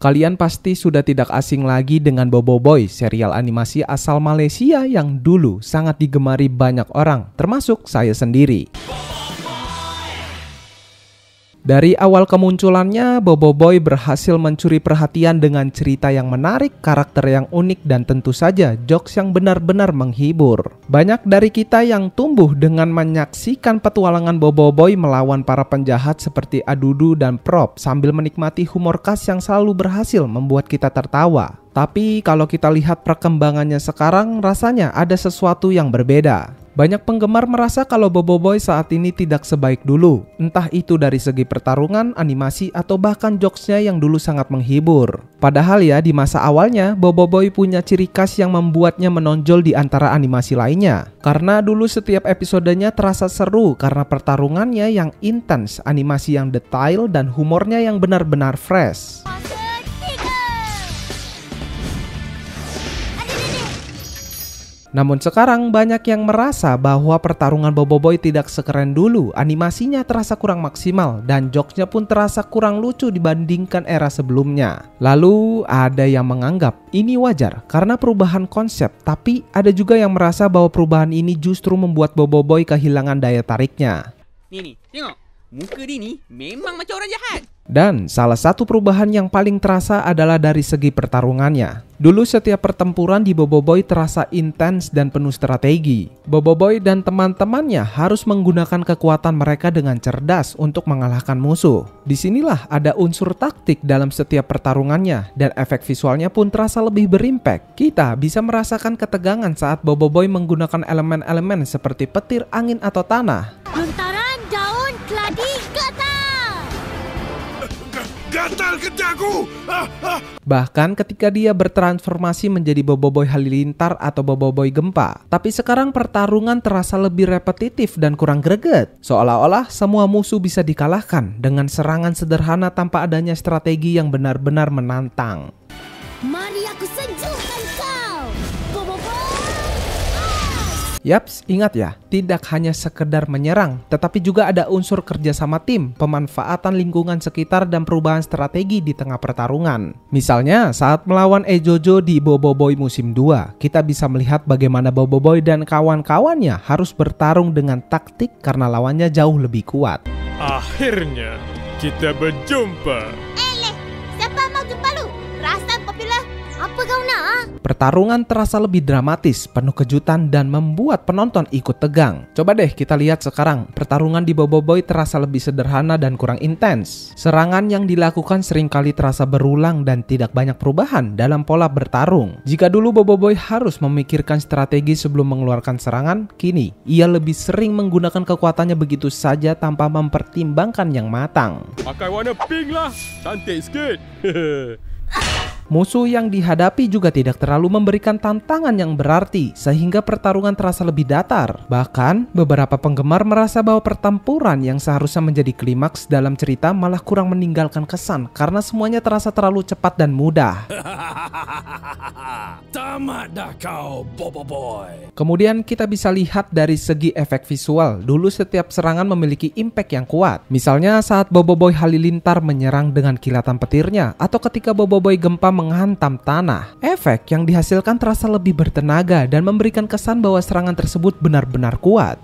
Kalian pasti sudah tidak asing lagi dengan Bobo Boy, serial animasi asal Malaysia yang dulu sangat digemari banyak orang, termasuk saya sendiri. Dari awal kemunculannya, Bobo Boy berhasil mencuri perhatian dengan cerita yang menarik, karakter yang unik, dan tentu saja jokes yang benar-benar menghibur. Banyak dari kita yang tumbuh dengan menyaksikan petualangan Bobo Boy melawan para penjahat seperti Adudu dan Prop sambil menikmati humor khas yang selalu berhasil membuat kita tertawa. Tapi kalau kita lihat perkembangannya sekarang, rasanya ada sesuatu yang berbeda. Banyak penggemar merasa kalau Bobo Boy saat ini tidak sebaik dulu, entah itu dari segi pertarungan, animasi, atau bahkan jokesnya yang dulu sangat menghibur. Padahal ya, di masa awalnya, Bobo Boy punya ciri khas yang membuatnya menonjol di antara animasi lainnya. Karena dulu setiap episodenya terasa seru karena pertarungannya yang intens, animasi yang detail, dan humornya yang benar-benar fresh. Namun sekarang banyak yang merasa bahwa pertarungan Bobo Boy tidak sekeren dulu, animasinya terasa kurang maksimal dan jokesnya pun terasa kurang lucu dibandingkan era sebelumnya. Lalu ada yang menganggap ini wajar karena perubahan konsep, tapi ada juga yang merasa bahwa perubahan ini justru membuat Bobo Boy kehilangan daya tariknya. Nih, tengok. Muka dia ni memang macam orang jahat. Dan salah satu perubahan yang paling terasa adalah dari segi pertarungannya. Dulu setiap pertempuran di Bobo Boy terasa intens dan penuh strategi. Bobo Boy dan teman-temannya harus menggunakan kekuatan mereka dengan cerdas untuk mengalahkan musuh. Disinilah ada unsur taktik dalam setiap pertarungannya dan efek visualnya pun terasa lebih berimpact. Kita bisa merasakan ketegangan saat Bobo Boy menggunakan elemen-elemen seperti petir, angin, atau tanah. Lontaran daun keladi gatal. Gatal ketiakku. Bahkan ketika dia bertransformasi menjadi Bobo Boy Halilintar atau Bobo Boy Gempa. Tapi sekarang pertarungan terasa lebih repetitif dan kurang greget. Seolah-olah semua musuh bisa dikalahkan dengan serangan sederhana tanpa adanya strategi yang benar-benar menantang. Mari aku sejukkan kau, Bobo Boy. Yaps, ingat ya, tidak hanya sekedar menyerang, tetapi juga ada unsur kerjasama tim, pemanfaatan lingkungan sekitar, dan perubahan strategi di tengah pertarungan. Misalnya, saat melawan Ejojo di Bobo Boy musim 2, kita bisa melihat bagaimana Bobo Boy dan kawan-kawannya harus bertarung dengan taktik karena lawannya jauh lebih kuat. Akhirnya kita berjumpa. Siapa mau jumpa lu? Rasa popular. Apa kau nak? Pertarungan terasa lebih dramatis, penuh kejutan, dan membuat penonton ikut tegang. Coba deh kita lihat sekarang, pertarungan di Bobo Boy terasa lebih sederhana dan kurang intens. Serangan yang dilakukan seringkali terasa berulang dan tidak banyak perubahan dalam pola bertarung. Jika dulu Bobo Boy harus memikirkan strategi sebelum mengeluarkan serangan, kini ia lebih sering menggunakan kekuatannya begitu saja tanpa mempertimbangkan yang matang. Pakai warna pink lah. Cantik sikit. Musuh yang dihadapi juga tidak terlalu memberikan tantangan yang berarti, sehingga pertarungan terasa lebih datar. Bahkan, beberapa penggemar merasa bahwa pertempuran yang seharusnya menjadi klimaks dalam cerita malah kurang meninggalkan kesan karena semuanya terasa terlalu cepat dan mudah. Tamat dah kau, Bobo Boy. Kemudian kita bisa lihat dari segi efek visual. Dulu setiap serangan memiliki impact yang kuat. Misalnya saat Bobo Boy Halilintar menyerang dengan kilatan petirnya, atau ketika Bobo Boy Gempa menghantam tanah. Efek yang dihasilkan terasa lebih bertenaga dan memberikan kesan bahwa serangan tersebut benar-benar kuat.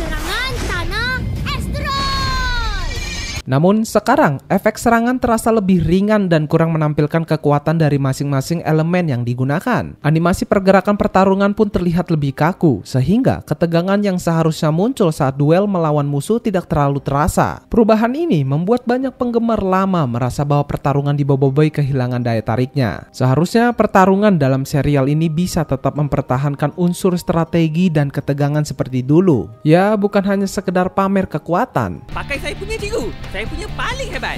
Serangan tanah asteroid. Namun sekarang, efek serangan terasa lebih ringan dan kurang menampilkan kekuatan dari masing-masing elemen yang digunakan. Animasi pergerakan pertarungan pun terlihat lebih kaku, sehingga ketegangan yang seharusnya muncul saat duel melawan musuh tidak terlalu terasa. Perubahan ini membuat banyak penggemar lama merasa bahwa pertarungan di Bobo Boy kehilangan daya tariknya. Seharusnya pertarungan dalam serial ini bisa tetap mempertahankan unsur strategi dan ketegangan seperti dulu. Ya, bukan hanya sekedar pamer kekuatan. Pakai saya punya cikgu. Saya punya paling hebat.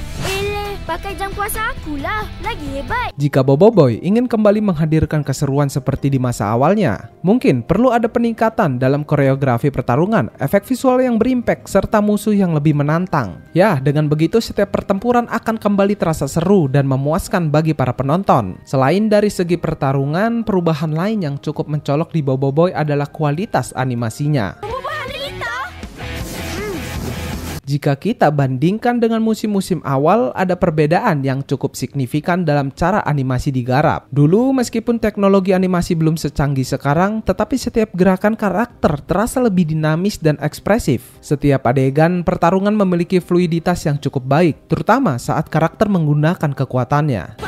Pakai jam kuasa aku lah. Lagi hebat. Jika Bobo Boy ingin kembali menghadirkan keseruan seperti di masa awalnya, mungkin perlu ada peningkatan dalam koreografi pertarungan, efek visual yang berimpact, serta musuh yang lebih menantang. Ya, dengan begitu setiap pertempuran akan kembali terasa seru dan memuaskan bagi para penonton. Selain dari segi pertarungan, perubahan lain yang cukup mencolok di Bobo Boy adalah kualitas animasinya. Jika kita bandingkan dengan musim-musim awal, ada perbedaan yang cukup signifikan dalam cara animasi digarap. Dulu meskipun teknologi animasi belum secanggih sekarang, tetapi setiap gerakan karakter terasa lebih dinamis dan ekspresif. Setiap adegan pertarungan memiliki fluiditas yang cukup baik, terutama saat karakter menggunakan kekuatannya.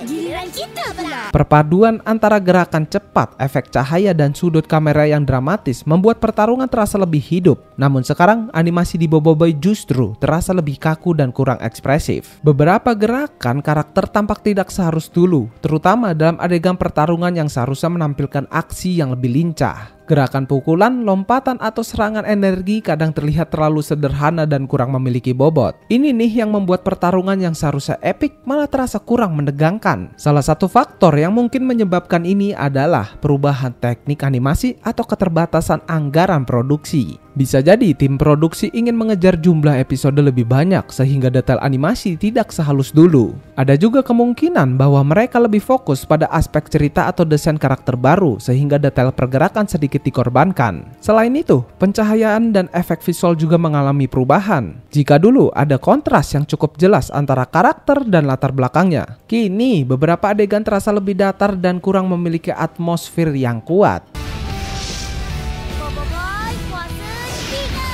Giliran kita pula. Perpaduan antara gerakan cepat, efek cahaya, dan sudut kamera yang dramatis membuat pertarungan terasa lebih hidup. Namun sekarang, animasi di Boboiboy justru terasa lebih kaku dan kurang ekspresif. Beberapa gerakan karakter tampak tidak seharus dulu, terutama dalam adegan pertarungan yang seharusnya menampilkan aksi yang lebih lincah. Gerakan pukulan, lompatan, atau serangan energi kadang terlihat terlalu sederhana dan kurang memiliki bobot. Ini nih yang membuat pertarungan yang seharusnya epik malah terasa kurang menegangkan. Salah satu faktor yang mungkin menyebabkan ini adalah perubahan teknik animasi atau keterbatasan anggaran produksi. Bisa jadi tim produksi ingin mengejar jumlah episode lebih banyak sehingga detail animasi tidak sehalus dulu. Ada juga kemungkinan bahwa mereka lebih fokus pada aspek cerita atau desain karakter baru sehingga detail pergerakan sedikit dikorbankan. Selain itu, pencahayaan dan efek visual juga mengalami perubahan. Jika dulu ada kontras yang cukup jelas antara karakter dan latar belakangnya, kini beberapa adegan terasa lebih datar dan kurang memiliki atmosfer yang kuat. Boboiboy, puasa tiga.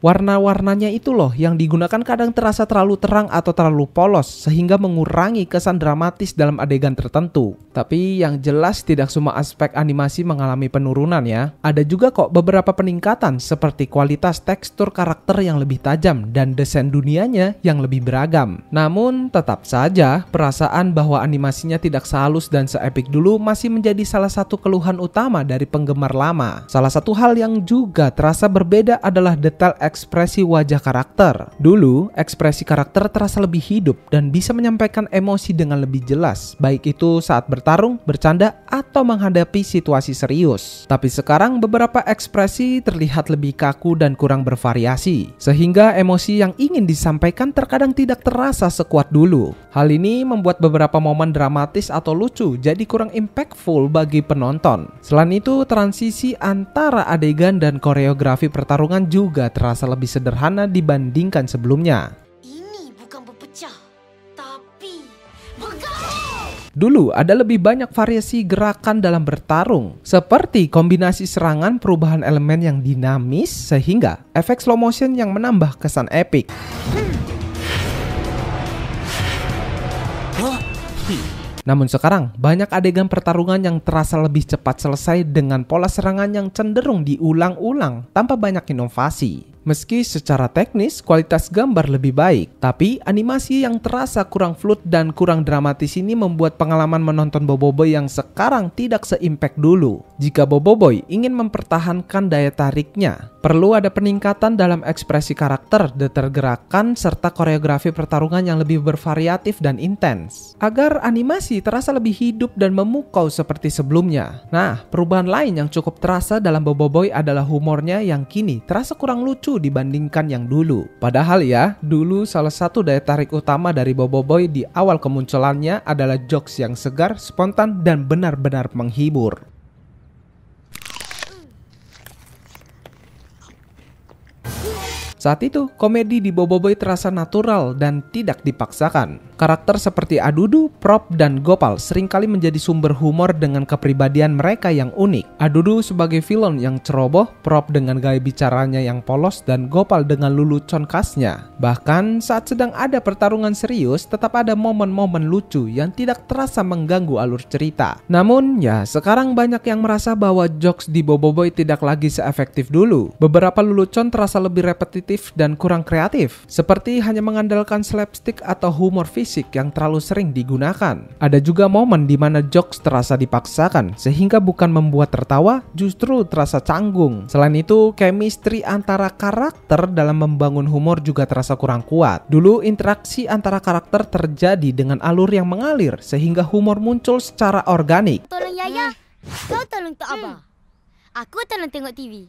Warna-warnanya itu loh yang digunakan kadang terasa terlalu terang atau terlalu polos sehingga mengurangi kesan dramatis dalam adegan tertentu. Tapi yang jelas tidak semua aspek animasi mengalami penurunan ya. Ada juga kok beberapa peningkatan seperti kualitas tekstur karakter yang lebih tajam dan desain dunianya yang lebih beragam. Namun tetap saja perasaan bahwa animasinya tidak sehalus dan seepik dulu masih menjadi salah satu keluhan utama dari penggemar lama. Salah satu hal yang juga terasa berbeda adalah detail ekspresi wajah karakter. Dulu, ekspresi karakter terasa lebih hidup dan bisa menyampaikan emosi dengan lebih jelas, baik itu saat bertarung, bercanda, atau menghadapi situasi serius. Tapi sekarang beberapa ekspresi terlihat lebih kaku dan kurang bervariasi, sehingga emosi yang ingin disampaikan terkadang tidak terasa sekuat dulu. Hal ini membuat beberapa momen dramatis atau lucu jadi kurang impactful bagi penonton. Selain itu, transisi antara adegan dan koreografi pertarungan juga terasa lebih sederhana dibandingkan sebelumnya. Ini bukan berpecah, tapi bergaul. Dulu ada lebih banyak variasi gerakan dalam bertarung, seperti kombinasi serangan, perubahan elemen yang dinamis, sehingga efek slow motion yang menambah kesan epik. Namun sekarang, banyak adegan pertarungan yang terasa lebih cepat selesai dengan pola serangan yang cenderung diulang-ulang tanpa banyak inovasi. Meski secara teknis kualitas gambar lebih baik, tapi animasi yang terasa kurang fluid dan kurang dramatis ini membuat pengalaman menonton Boboiboy yang sekarang tidak se-impact dulu. Jika Boboiboy ingin mempertahankan daya tariknya, perlu ada peningkatan dalam ekspresi karakter, detail gerakan, serta koreografi pertarungan yang lebih bervariatif dan intens, agar animasi terasa lebih hidup dan memukau seperti sebelumnya. Nah, perubahan lain yang cukup terasa dalam Boboiboy adalah humornya yang kini terasa kurang lucu dibandingkan yang dulu. Padahal ya, dulu salah satu daya tarik utama dari Boboiboy di awal kemunculannya adalah jokes yang segar, spontan, dan benar-benar menghibur. Saat itu, komedi di Boboiboy terasa natural dan tidak dipaksakan. Karakter seperti Adudu, Prop, dan Gopal seringkali menjadi sumber humor dengan kepribadian mereka yang unik. Adudu sebagai villain yang ceroboh, Prop dengan gaya bicaranya yang polos, dan Gopal dengan lelucon khasnya. Bahkan saat sedang ada pertarungan serius, tetap ada momen-momen lucu yang tidak terasa mengganggu alur cerita. Namun ya, sekarang banyak yang merasa bahwa jokes di Boboiboy tidak lagi seefektif dulu. Beberapa lelucon terasa lebih repetitif dan kurang kreatif, seperti hanya mengandalkan slapstick atau humor fisik yang terlalu sering digunakan. Ada juga momen di mana jokes terasa dipaksakan, sehingga bukan membuat tertawa, justru terasa canggung. Selain itu, chemistry antara karakter dalam membangun humor juga terasa kurang kuat. Dulu interaksi antara karakter terjadi dengan alur yang mengalir, sehingga humor muncul secara organik. Tolong Yaya, kau tolong Tok Abah. Aku tolong tengok TV.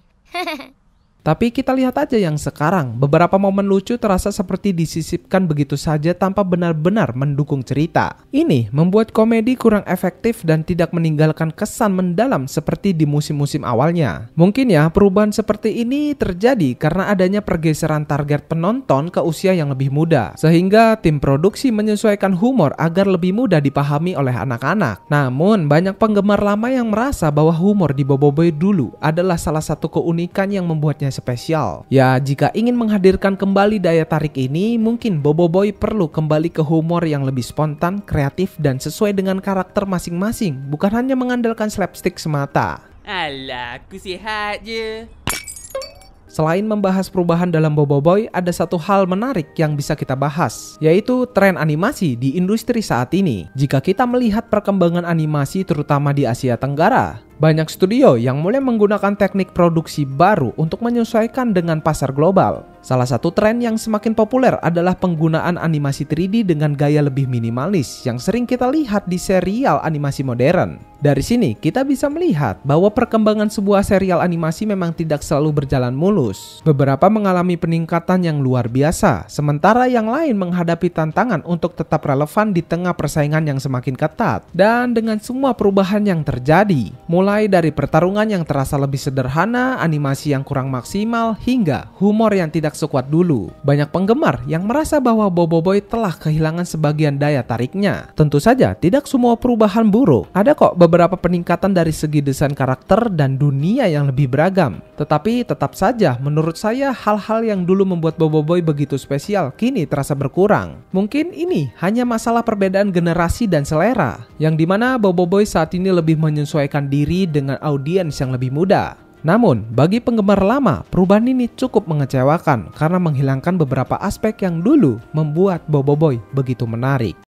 Tapi kita lihat aja yang sekarang, beberapa momen lucu terasa seperti disisipkan begitu saja tanpa benar-benar mendukung cerita. Ini membuat komedi kurang efektif dan tidak meninggalkan kesan mendalam seperti di musim-musim awalnya. Mungkin ya perubahan seperti ini terjadi karena adanya pergeseran target penonton ke usia yang lebih muda, sehingga tim produksi menyesuaikan humor agar lebih mudah dipahami oleh anak-anak. Namun banyak penggemar lama yang merasa bahwa humor di Boboiboy dulu adalah salah satu keunikan yang membuatnya spesial. Ya, jika ingin menghadirkan kembali daya tarik ini, mungkin Boboiboy perlu kembali ke humor yang lebih spontan, kreatif, dan sesuai dengan karakter masing-masing, bukan hanya mengandalkan slapstick semata. Alah, aku sihat je. Selain membahas perubahan dalam Boboiboy, ada satu hal menarik yang bisa kita bahas, yaitu tren animasi di industri saat ini. Jika kita melihat perkembangan animasi terutama di Asia Tenggara, banyak studio yang mulai menggunakan teknik produksi baru untuk menyesuaikan dengan pasar global. Salah satu tren yang semakin populer adalah penggunaan animasi 3D dengan gaya lebih minimalis yang sering kita lihat di serial animasi modern. Dari sini kita bisa melihat bahwa perkembangan sebuah serial animasi memang tidak selalu berjalan mulus. Beberapa mengalami peningkatan yang luar biasa, sementara yang lain menghadapi tantangan untuk tetap relevan di tengah persaingan yang semakin ketat. Dan dengan semua perubahan yang terjadi, mulai dari pertarungan yang terasa lebih sederhana, animasi yang kurang maksimal, hingga humor yang tidak sekuat dulu, banyak penggemar yang merasa bahwa Boboiboy telah kehilangan sebagian daya tariknya. Tentu saja tidak semua perubahan buruk. Ada kok beberapa peningkatan dari segi desain karakter dan dunia yang lebih beragam. Tetapi tetap saja menurut saya hal-hal yang dulu membuat Boboiboy begitu spesial kini terasa berkurang. Mungkin ini hanya masalah perbedaan generasi dan selera, yang dimana Boboiboy saat ini lebih menyesuaikan diri dengan audiens yang lebih muda. Namun, bagi penggemar lama, perubahan ini cukup mengecewakan karena menghilangkan beberapa aspek yang dulu membuat Boboiboy begitu menarik.